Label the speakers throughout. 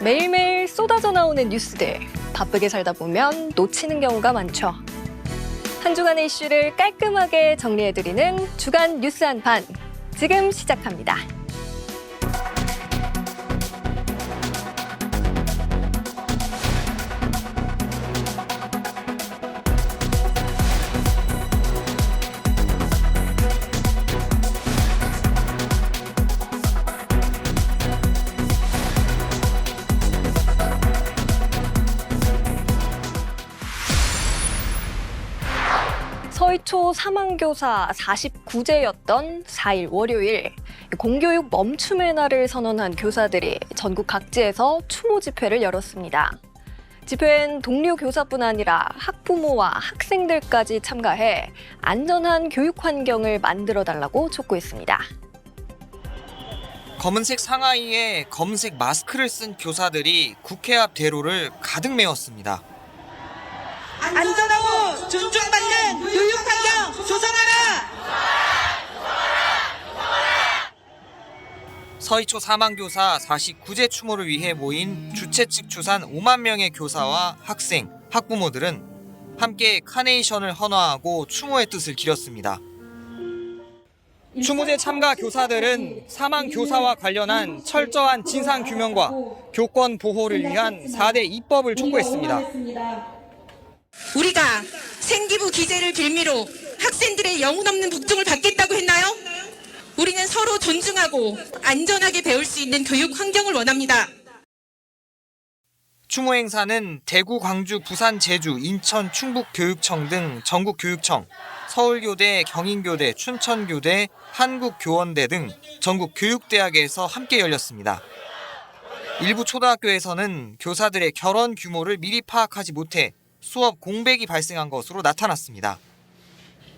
Speaker 1: 매일매일 쏟아져 나오는 뉴스들, 바쁘게 살다 보면 놓치는 경우가 많죠. 한 주간의 이슈를 깔끔하게 정리해드리는 주간 뉴스 한판, 지금 시작합니다. 서희초 3학교사 49제였던 4일 월요일, 공교육 멈춤의 날을 선언한 교사들이 전국 각지에서 추모 집회를 열었습니다. 집회엔 동료 교사뿐 아니라 학부모와 학생들까지 참가해 안전한 교육 환경을 만들어달라고 촉구했습니다.
Speaker 2: 검은색 상하이에 검은색 마스크를 쓴 교사들이 국회 앞 대로를 가득 메웠습니다.
Speaker 3: 안전하고 존중받는 교육 환경 조성하라!
Speaker 2: 서희초 사망교사 49제 추모를 위해 모인 주최 측 추산 5만 명의 교사와 학생, 학부모들은 함께 카네이션을 헌화하고 추모의 뜻을 기렸습니다. 추모제 참가 교사들은 사망 교사와 관련한 철저한 진상 규명과 교권 보호를 위한 4대 입법을 촉구했습니다.
Speaker 3: 우리가 생기부 기재를 빌미로 학생들의 영혼 없는 복종을 받겠다고 했나요? 우리는 서로 존중하고 안전하게 배울 수 있는 교육 환경을 원합니다.
Speaker 2: 추모 행사는 대구, 광주, 부산, 제주, 인천, 충북 교육청 등 전국 교육청, 서울교대, 경인교대, 춘천교대, 한국교원대 등 전국 교육대학에서 함께 열렸습니다. 일부 초등학교에서는 교사들의 결혼 규모를 미리 파악하지 못해 수업 공백이 발생한 것으로 나타났습니다.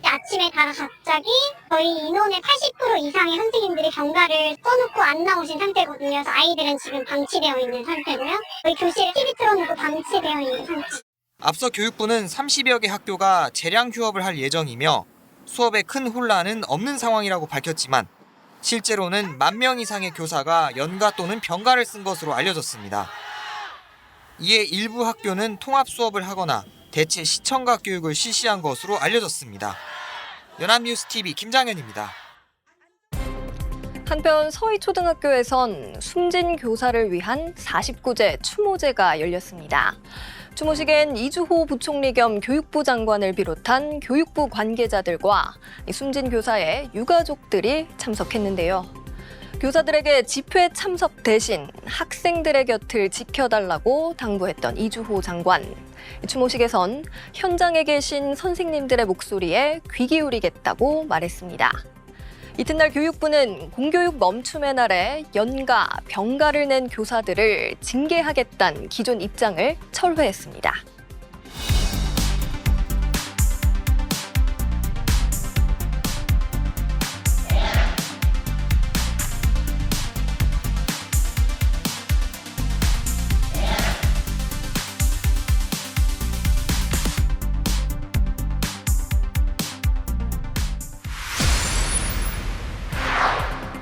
Speaker 4: 아침에 다 갑자기 거의 인원의 80% 이상의 선생님들이 병가를 꺼놓고 안 나오신 상태거든요. 그래서 아이들은 지금 방치되어 있는 상태고요. 저희 교실에 TV 틀어놓고 방치되어 있는 상태.
Speaker 2: 앞서 교육부는 30여 개 학교가 재량 휴업을 할 예정이며 수업에 큰 혼란은 없는 상황이라고 밝혔지만 실제로는 10,000명 이상의 교사가 연가 또는 병가를 쓴 것으로 알려졌습니다. 이에 일부 학교는 통합 수업을 하거나 대체 시청각 교육을 실시한 것으로 알려졌습니다. 연합뉴스TV 김장현입니다.
Speaker 1: 한편 서희초등학교에선 숨진 교사를 위한 49제 추모제가 열렸습니다. 추모식엔 이주호 부총리 겸 교육부 장관을 비롯한 교육부 관계자들과 숨진 교사의 유가족들이 참석했는데요. 교사들에게 집회 참석 대신 학생들의 곁을 지켜달라고 당부했던 이주호 장관. 추모식에선 현장에 계신 선생님들의 목소리에 귀 기울이겠다고 말했습니다. 이튿날 교육부는 공교육 멈춤의 날에 연가, 병가를 낸 교사들을 징계하겠다는 기존 입장을 철회했습니다.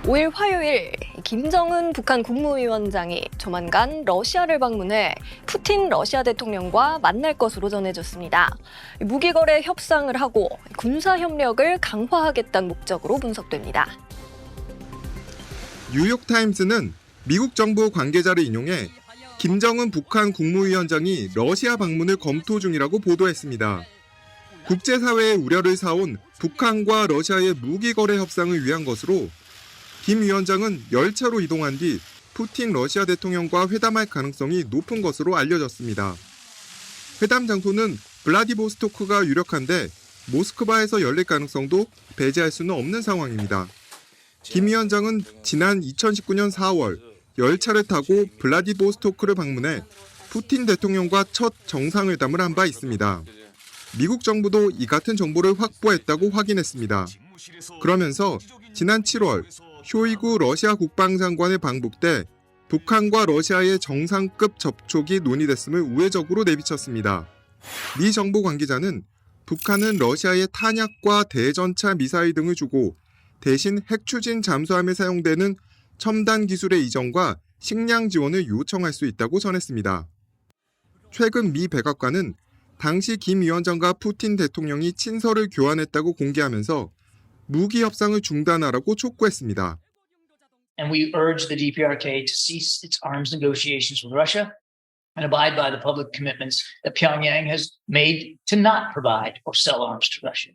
Speaker 1: (5일) 화요일, 김정은 북한 국무위원장이 조만간 러시아를 방문해 푸틴 러시아 대통령과 만날 것으로 전해졌습니다. 무기거래 협상을 하고 군사협력을 강화하겠다는 목적으로 분석됩니다.
Speaker 5: 뉴욕타임스는 미국 정부 관계자를 인용해 김정은 북한 국무위원장이 러시아 방문을 검토 중이라고 보도했습니다. 국제사회의 우려를 사온 북한과 러시아의 무기거래 협상을 위한 것으로 김 위원장은 열차로 이동한 뒤 푸틴 러시아 대통령과 회담할 가능성이 높은 것으로 알려졌습니다. 회담 장소는 블라디보스토크가 유력한데 모스크바에서 열릴 가능성도 배제할 수는 없는 상황입니다. 김 위원장은 지난 2019년 4월 열차를 타고 블라디보스토크를 방문해 푸틴 대통령과 첫 정상회담을 한 바 있습니다. 미국 정부도 이 같은 정보를 확보했다고 확인했습니다. 그러면서 지난 7월 쇼이구 러시아 국방장관의 방북 때 북한과 러시아의 정상급 접촉이 논의됐음을 우회적으로 내비쳤습니다. 미 정부 관계자는 북한은 러시아에 탄약과 대전차 미사일 등을 주고 대신 핵추진 잠수함에 사용되는 첨단 기술의 이전과 식량 지원을 요청할 수 있다고 전했습니다. 최근 미 백악관은 당시 김 위원장과 푸틴 대통령이 친서를 교환했다고 공개하면서 무기 협상을 중단하라고 촉구했습니다.
Speaker 6: And we urge the DPRK to cease its arms negotiations with Russia and abide by the public commitments that Pyongyang has made to not provide or sell arms to Russia.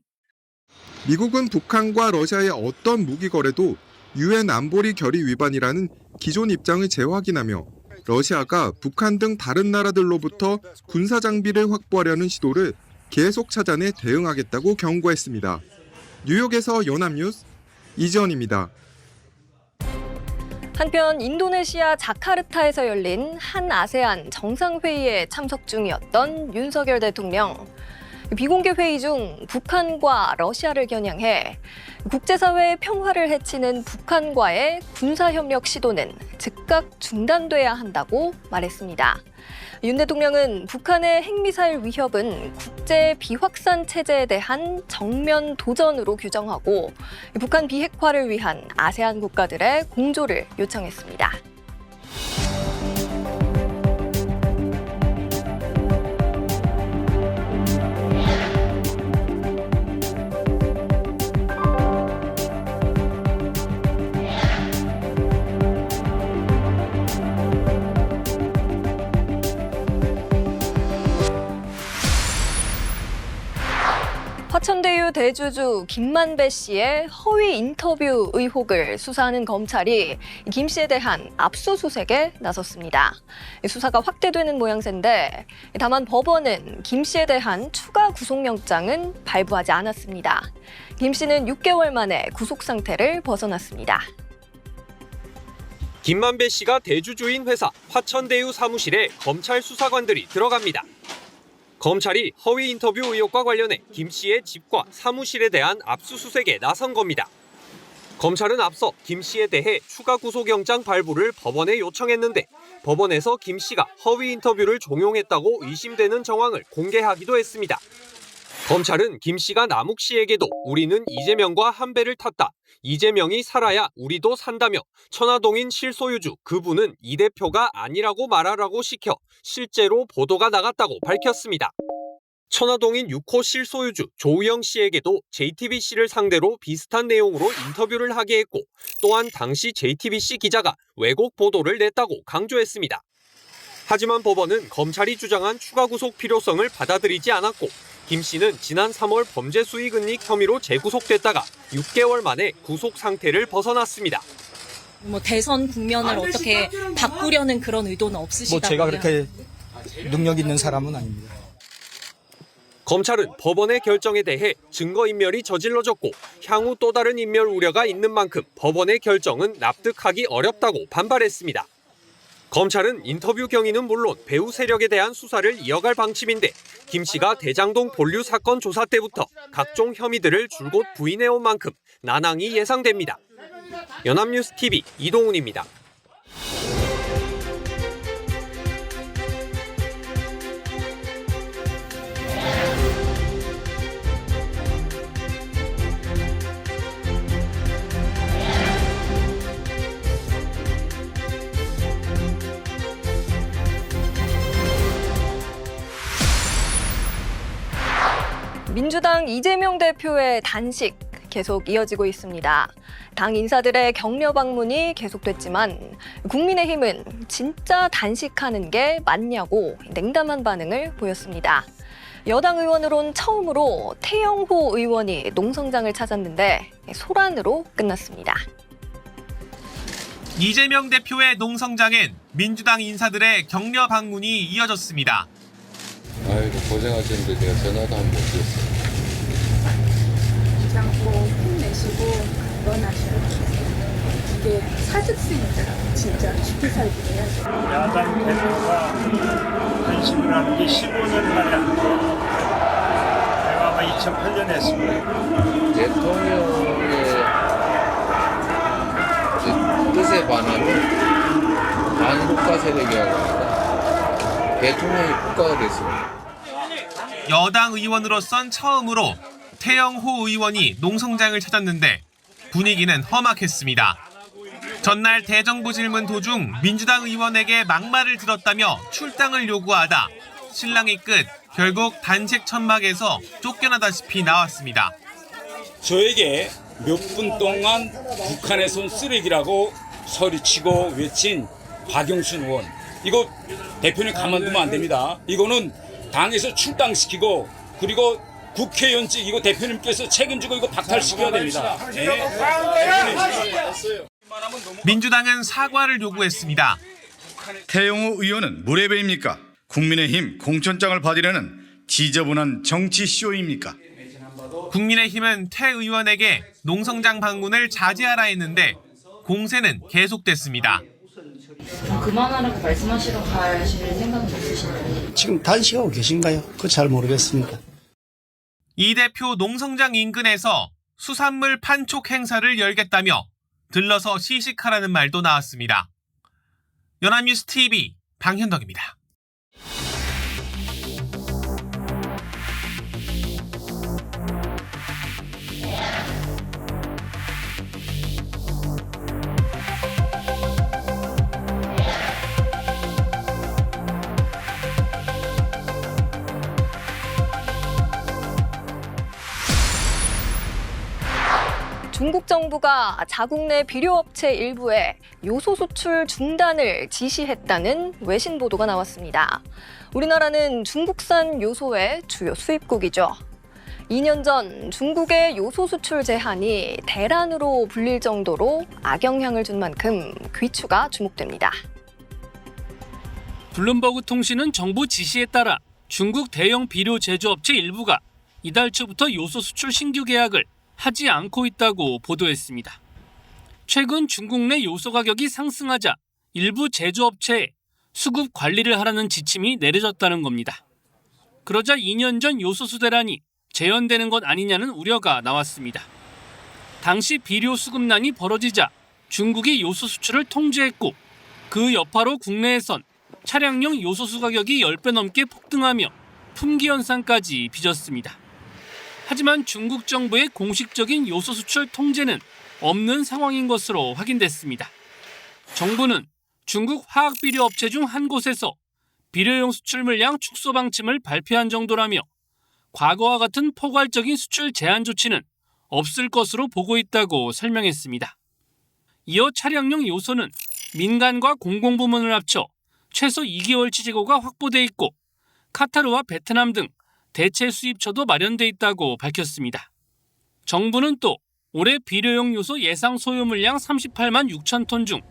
Speaker 5: 미국은 북한과 러시아의 어떤 무기 거래도 유엔 안보리 결의 위반이라는 기존 입장을 재확인하며 러시아가 북한 등 다른 나라들로부터 군사 장비를 확보하려는 시도를 계속 찾아내 대응하겠다고 경고했습니다. 뉴욕에서 연합뉴스 이지연입니다.
Speaker 1: 한편 인도네시아 자카르타에서 열린 한 아세안 정상회의에 참석 중이었던 윤석열 대통령. 비공개 회의 중 북한과 러시아를 겨냥해 국제사회의 평화를 해치는 북한과의 군사협력 시도는 즉각 중단돼야 한다고 말했습니다. 윤 대통령은 북한의 핵미사일 위협은 국제 비확산 체제에 대한 정면 도전으로 규정하고 북한 비핵화를 위한 아세안 국가들의 공조를 요청했습니다. 화천대유 대주주 김만배 씨의 허위 인터뷰 의혹을 수사하는 검찰이 김 씨에 대한 압수수색에 나섰습니다. 수사가 확대되는 모양새인데 다만 법원은 김 씨에 대한 추가 구속영장은 발부하지 않았습니다. 김 씨는 6개월 만에 구속 상태를 벗어났습니다.
Speaker 7: 김만배 씨가 대주주인 회사 화천대유 사무실에 검찰 수사관들이 들어갑니다. 검찰이 허위 인터뷰 의혹과 관련해 김 씨의 집과 사무실에 대한 압수수색에 나선 겁니다. 검찰은 앞서 김 씨에 대해 추가 구속영장 발부를 법원에 요청했는데 법원에서 김 씨가 허위 인터뷰를 종용했다고 의심되는 정황을 공개하기도 했습니다. 검찰은 김 씨가 남욱 씨에게도 우리는 이재명과 한 배를 탔다. 이재명이 살아야 우리도 산다며 천화동인 실소유주 그분은 이 대표가 아니라고 말하라고 시켜 실제로 보도가 나갔다고 밝혔습니다. 천화동인 6호 실소유주 조우영 씨에게도 JTBC를 상대로 비슷한 내용으로 인터뷰를 하게 했고 또한 당시 JTBC 기자가 왜곡 보도를 냈다고 강조했습니다. 하지만 법원은 검찰이 주장한 추가 구속 필요성을 받아들이지 않았고 김 씨는 지난 3월 범죄 수익 은닉 혐의로 재구속됐다가 6개월 만에 구속 상태를 벗어났습니다.
Speaker 8: 대선 국면을 어떻게 바꾸려는 그런 의도는 없으시다고요?
Speaker 9: 제가 그렇게 능력 있는 사람은 아닙니다.
Speaker 7: 검찰은 법원의 결정에 대해 증거인멸이 저질러졌고 향후 또 다른 인멸 우려가 있는 만큼 법원의 결정은 납득하기 어렵다고 반발했습니다. 검찰은 인터뷰 경위는 물론 배후 세력에 대한 수사를 이어갈 방침인데 김 씨가 대장동 본류 사건 조사 때부터 각종 혐의들을 줄곧 부인해온 만큼 난항이 예상됩니다. 연합뉴스 TV 이동훈입니다.
Speaker 1: 민주당 이재명 대표의 단식 계속 이어지고 있습니다. 당 인사들의 격려 방문이 계속됐지만 국민의힘은 진짜 단식하는 게 맞냐고 냉담한 반응을 보였습니다. 여당 의원으론 처음으로 태영호 의원이 농성장을 찾았는데 소란으로 끝났습니다.
Speaker 10: 이재명 대표의 농성장엔 민주당 인사들의 격려 방문이 이어졌습니다.
Speaker 11: 아이고 고생하셨는데 제가 전화도 한 번 못 드렸어요.
Speaker 12: 않고 힘내시고 건강하셔야 이게 사직수입니다. 진짜 쉽게 살기 해야죠.
Speaker 13: 야당 대표가 단식을 하는 게 15년 만에 한 거예요. 내가 아마 2008년에 했습니다.
Speaker 11: 대통령의 뜻에 반하면 반국가 세력이라고 합니다. 대통령이 국가가 됐습니다.
Speaker 10: 여당 의원으로선 처음으로 태영호 의원이 농성장을 찾았는데 분위기는 험악했습니다. 전날 대정부 질문 도중 민주당 의원에게 막말을 들었다며 출당을 요구하다 신랑이 끝 결국 단식 천막에서 쫓겨나다시피 나왔습니다.
Speaker 14: 저에게 몇 분 동안 북한에 쏜 쓰레기라고 소리치고 외친 박영순 의원. 이거 대표님 가만두면 안 됩니다. 이거는 당에서 출당시키고 그리고 국회의원직 이거 대표님께서 책임지고 이거 박탈시켜야 됩니다.
Speaker 10: 민주당은 사과를 요구했습니다.
Speaker 15: 태영호 의원은 무례배입니까? 국민의힘 공천장을 받으려는 지저분한 정치 쇼입니까?
Speaker 10: 국민의힘은 태 의원에게 농성장 방문을 자제하라 했는데 공세는 계속됐습니다.
Speaker 8: 그만하라고 말씀하시러 가실 생각은 없으신가요?
Speaker 9: 지금 단식하고 계신가요? 그거 잘 모르겠습니다.
Speaker 10: 이 대표 농성장 인근에서 수산물 판촉 행사를 열겠다며 들러서 시식하라는 말도 나왔습니다. 연합뉴스 TV 방현덕입니다.
Speaker 1: 중국 정부가 자국 내 비료업체 일부에 요소 수출 중단을 지시했다는 외신 보도가 나왔습니다. 우리나라는 중국산 요소의 주요 수입국이죠. 2년 전 중국의 요소 수출 제한이 대란으로 불릴 정도로 악영향을 준 만큼 귀추가 주목됩니다.
Speaker 16: 블룸버그 통신은 정부 지시에 따라 중국 대형 비료 제조업체 일부가 이달 초부터 요소 수출 신규 계약을 하지 않고 있다고 보도했습니다. 최근 중국 내 요소 가격이 상승하자 일부 제조업체에 수급 관리를 하라는 지침이 내려졌다는 겁니다. 그러자 2년 전 요소수 대란이 재현되는 것 아니냐는 우려가 나왔습니다. 당시 비료 수급난이 벌어지자 중국이 요소 수출을 통제했고 그 여파로 국내에선 차량용 요소수 가격이 10배 넘게 폭등하며 품귀 현상까지 빚었습니다. 하지만 중국 정부의 공식적인 요소 수출 통제는 없는 상황인 것으로 확인됐습니다. 정부는 중국 화학비료 업체 중 한 곳에서 비료용 수출 물량 축소 방침을 발표한 정도라며 과거와 같은 포괄적인 수출 제한 조치는 없을 것으로 보고 있다고 설명했습니다. 이어 차량용 요소는 민간과 공공부문을 합쳐 최소 2개월치 재고가 확보돼 있고 카타르와 베트남 등 대체 수입처도 마련돼 있다고 밝혔습니다. 정부는 또 올해 비료용 요소 예상 소요 물량 38만 6천 톤 중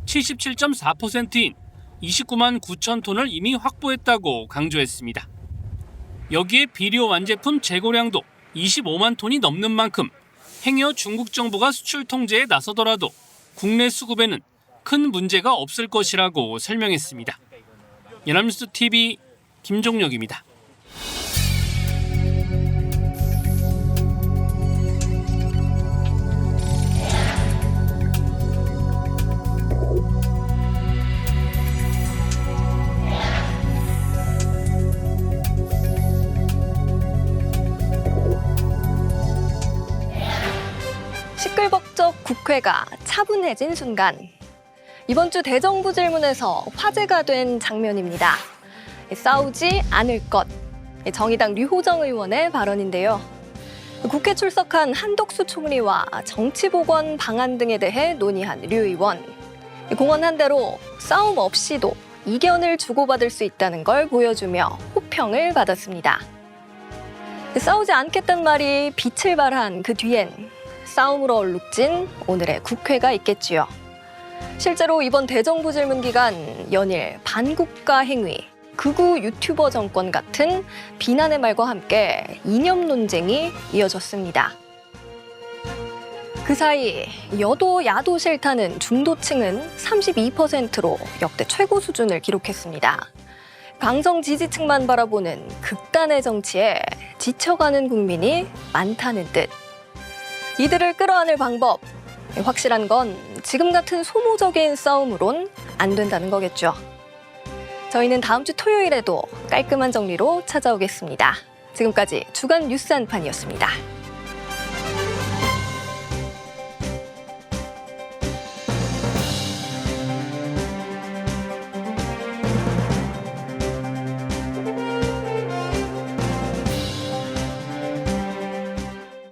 Speaker 16: 77.4%인 29만 9천 톤을 이미 확보했다고 강조했습니다. 여기에 비료 완제품 재고량도 25만 톤이 넘는 만큼 행여 중국 정부가 수출 통제에 나서더라도 국내 수급에는 큰 문제가 없을 것이라고 설명했습니다. 연합뉴스 TV 김종혁입니다.
Speaker 1: 시끌벅적 국회가 차분해진 순간, 이번 주 대정부 질문에서 화제가 된 장면입니다. 싸우지 않을 것, 정의당 류호정 의원의 발언인데요. 국회 출석한 한덕수 총리와 정치보건 방안 등에 대해 논의한 류 의원. 공언한 대로 싸움 없이도 이견을 주고받을 수 있다는 걸 보여주며 호평을 받았습니다. 싸우지 않겠다는 말이 빛을 발한 그 뒤엔 싸움으로 얼룩진 오늘의 국회가 있겠지요. 실제로 이번 대정부 질문 기간 연일 반국가 행위, 극우 유튜버 정권 같은 비난의 말과 함께 이념 논쟁이 이어졌습니다. 그 사이 여도 야도 싫다는 중도층은 32%로 역대 최고 수준을 기록했습니다. 강성 지지층만 바라보는 극단의 정치에 지쳐가는 국민이 많다는 뜻. 이들을 끌어안을 방법, 확실한 건 지금 같은 소모적인 싸움으론 안 된다는 거겠죠. 저희는 다음 주 토요일에도 깔끔한 정리로 찾아오겠습니다. 지금까지 주간 뉴스 한판이었습니다.